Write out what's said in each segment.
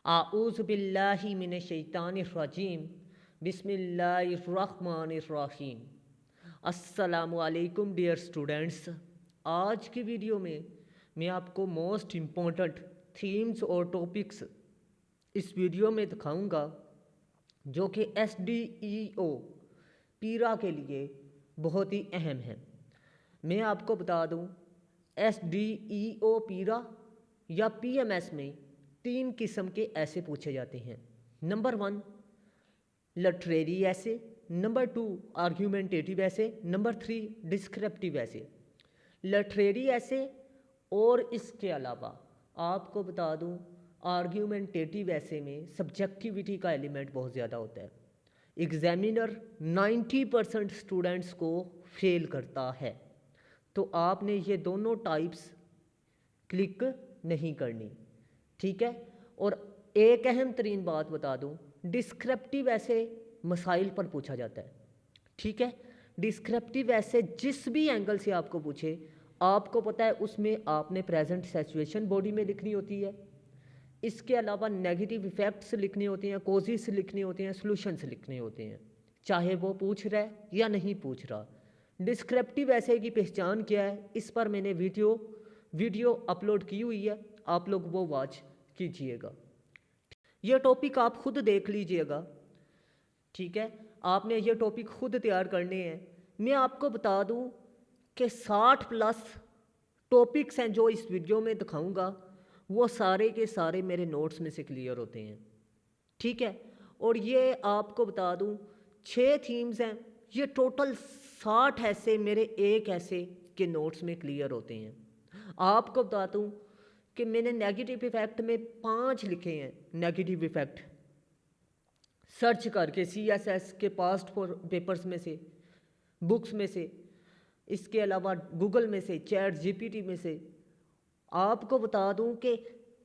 اعوذ باللہ من الشیطان الرجیم بسم اللہ الرحمن الرحیم۔ السلام علیکم ڈیئر اسٹوڈنٹس، آج کی ویڈیو میں آپ کو موسٹ امپورٹنٹ تھیمز اور ٹاپکس اس ویڈیو میں دکھاؤں گا جو کہ SDEO پیرا کے لیے بہت ہی اہم ہے۔ میں آپ کو بتا دوں SDEO پیرا یا PMS میں 3 قسم کے ایسے پوچھے جاتے ہیں۔ نمبر 1 لٹریری ایسے، نمبر 2 آرگیومنٹیٹیو ایسے، نمبر 3 ڈسکرپٹیو ایسے۔ لٹریری ایسے اور اس کے علاوہ آپ کو بتا دوں آرگیومنٹیٹیو ایسے میں سبجیکٹیوٹی کا ایلیمنٹ بہت زیادہ ہوتا ہے۔ ایگزامینر 90% اسٹوڈنٹس کو فیل کرتا ہے، تو آپ نے یہ دونوں ٹائپس کلک نہیں کرنی، ٹھیک ہے۔ اور ایک اہم ترین بات بتا دوں، ڈسکرپٹیو ایسے مسائل پر پوچھا جاتا ہے، ٹھیک ہے۔ ڈسکرپٹیو ایسے جس بھی اینگل سے آپ کو پوچھے، آپ کو پتہ ہے اس میں آپ نے پریزنٹ سچویشن باڈی میں لکھنی ہوتی ہے، اس کے علاوہ نیگیٹو ایفیکٹس لکھنے ہوتے ہیں، کوزز لکھنے ہوتے ہیں، سلوشنز لکھنے ہوتے ہیں، چاہے وہ پوچھ رہا ہے یا نہیں پوچھ رہا۔ ڈسکرپٹیو ایسے کی پہچان کیا ہے، اس پر میں نے ویڈیو اپلوڈ کی ہوئی ہے، آپ لوگ وہ واچ کیجئے گا۔ یہ ٹاپک آپ خود دیکھ لیجئے گا، ٹھیک ہے۔ آپ نے یہ ٹاپک خود تیار کرنے ہیں۔ میں آپ کو بتا دوں کہ 60+ ٹاپکس ہیں جو اس ویڈیو میں دکھاؤں گا، وہ سارے کے سارے میرے نوٹس میں سے کلیئر ہوتے ہیں، ٹھیک ہے۔ اور یہ آپ کو بتا دوں 6 تھیمز ہیں، یہ ٹوٹل 60 ایسے میرے ایک ایسے کے نوٹس میں کلیئر ہوتے ہیں۔ آپ کو بتا دوں کہ میں نے نیگیٹو ایفیکٹ میں 5 لکھے ہیں۔ نیگیٹو ایفیکٹ سرچ کر کے CSS کے پاسٹ پیپرز میں سے، بکس میں سے، اس کے علاوہ گوگل میں سے، چیٹ GPT میں سے، آپ کو بتا دوں کہ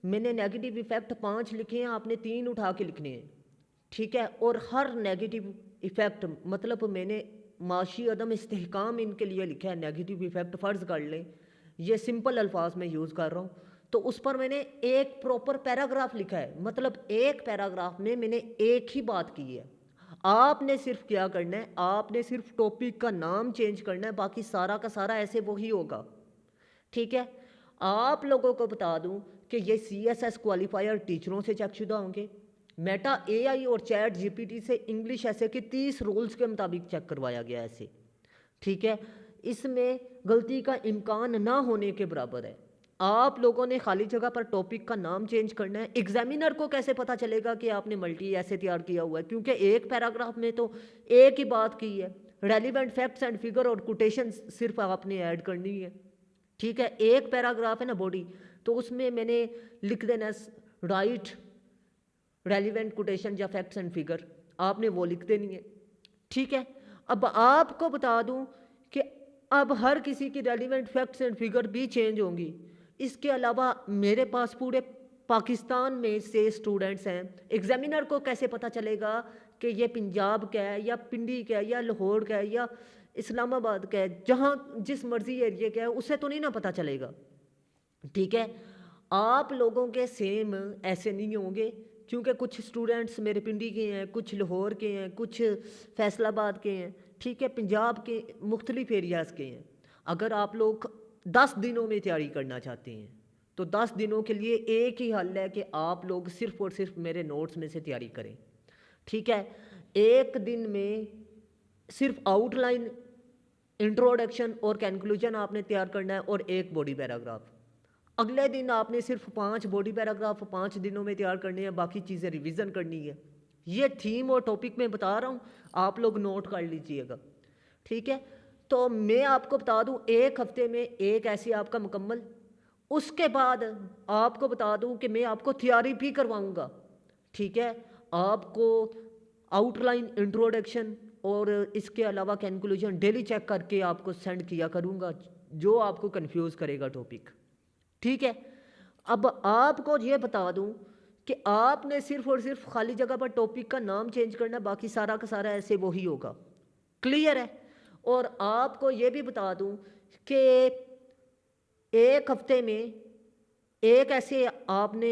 میں نے نیگیٹو ایفیکٹ 5 لکھے ہیں، آپ نے 3 اٹھا کے لکھنے ہیں، ٹھیک ہے۔ اور ہر نیگیٹو ایفیکٹ مطلب میں نے معاشی عدم استحکام ان کے لیے لکھا ہے۔ نیگیٹو ایفیکٹ فرض کر لیں، یہ سمپل الفاظ میں یوز کر رہا ہوں، تو اس پر میں نے ایک پراپر پیراگراف لکھا ہے، مطلب ایک پیراگراف میں نے ایک ہی بات کی ہے۔ آپ نے صرف کیا کرنا ہے، آپ نے صرف ٹاپک کا نام چینج کرنا ہے، باقی سارا کا سارا ایسے وہی ہوگا، ٹھیک ہے۔ آپ لوگوں کو بتا دوں کہ یہ CSS کوالیفائر ٹیچروں سے چیک شدہ ہوں گے، میٹا AI اور چیٹ GPT سے انگلش ایسے کے 30 رولز کے مطابق چیک کروایا گیا ایسے، ٹھیک ہے۔ اس میں غلطی کا امکان نہ ہونے کے برابر ہے۔ آپ لوگوں نے خالی جگہ پر ٹاپک کا نام چینج کرنا ہے۔ ایگزامینر کو کیسے پتہ چلے گا کہ آپ نے ملٹی ایسے تیار کیا ہوا ہے، کیونکہ ایک پیراگراف میں تو ایک ہی بات کی ہے۔ ریلیونٹ فیکٹس اینڈ فگر اور کوٹیشن صرف آپ نے ایڈ کرنی ہے، ٹھیک ہے۔ ایک پیراگراف ہے نا باڈی، تو اس میں میں نے لکھ دینا رائٹ ریلیونٹ کوٹیشن یا فیکٹس اینڈ فگر، آپ نے وہ لکھ دینی ہے، ٹھیک ہے۔ اب آپ کو بتا دوں کہ اب ہر کسی کی ریلیونٹ فیکٹس اینڈ فگر بھی چینج ہوں گی۔ اس کے علاوہ میرے پاس پورے پاکستان میں سے اسٹوڈنٹس ہیں، ایگزامینر کو کیسے پتہ چلے گا کہ یہ پنجاب کا ہے یا پنڈی کا ہے یا لاہور کا ہے یا اسلام آباد کا ہے، جہاں جس مرضی ایریے کا ہے اسے تو نہیں نا پتہ چلے گا، ٹھیک ہے۔ آپ لوگوں کے سیم ایسے نہیں ہوں گے، کیونکہ کچھ اسٹوڈنٹس میرے پنڈی کے ہیں، کچھ لاہور کے ہیں، کچھ فیصل آباد کے ہیں، ٹھیک ہے، پنجاب کے مختلف ایریاز کے ہیں۔ اگر آپ لوگ 10 دنوں میں تیاری کرنا چاہتے ہیں تو 10 دنوں کے لیے ایک ہی حل ہے کہ آپ لوگ صرف اور صرف میرے نوٹس میں سے تیاری کریں، ٹھیک ہے۔ ایک دن میں صرف آؤٹ لائن، انٹروڈکشن اور کنکلوژن آپ نے تیار کرنا ہے اور ایک باڈی پیراگراف۔ اگلے دن آپ نے صرف 5 باڈی پیراگراف 5 دنوں میں تیار کرنے ہیں، باقی چیزیں ریویژن کرنی ہے۔ یہ تھیم اور ٹاپک میں بتا رہا ہوں، آپ لوگ نوٹ کر لیجئے گا، ٹھیک ہے۔ تو میں آپ کو بتا دوں ایک ہفتے میں ایک ایسے آپ کا مکمل، اس کے بعد آپ کو بتا دوں کہ میں آپ کو تیاری بھی کرواؤں گا، ٹھیک ہے۔ آپ کو آؤٹ لائن، انٹروڈکشن اور اس کے علاوہ کنکلوژن ڈیلی چیک کر کے آپ کو سینڈ کیا کروں گا، جو آپ کو کنفیوز کرے گا ٹاپک، ٹھیک ہے۔ اب آپ کو یہ بتا دوں کہ آپ نے صرف اور صرف خالی جگہ پر ٹاپک کا نام چینج کرنا، باقی سارا کا سارا ایسے وہی ہوگا، کلیئر ہے۔ اور آپ کو یہ بھی بتا دوں کہ ایک ہفتے میں ایک ایسے آپ نے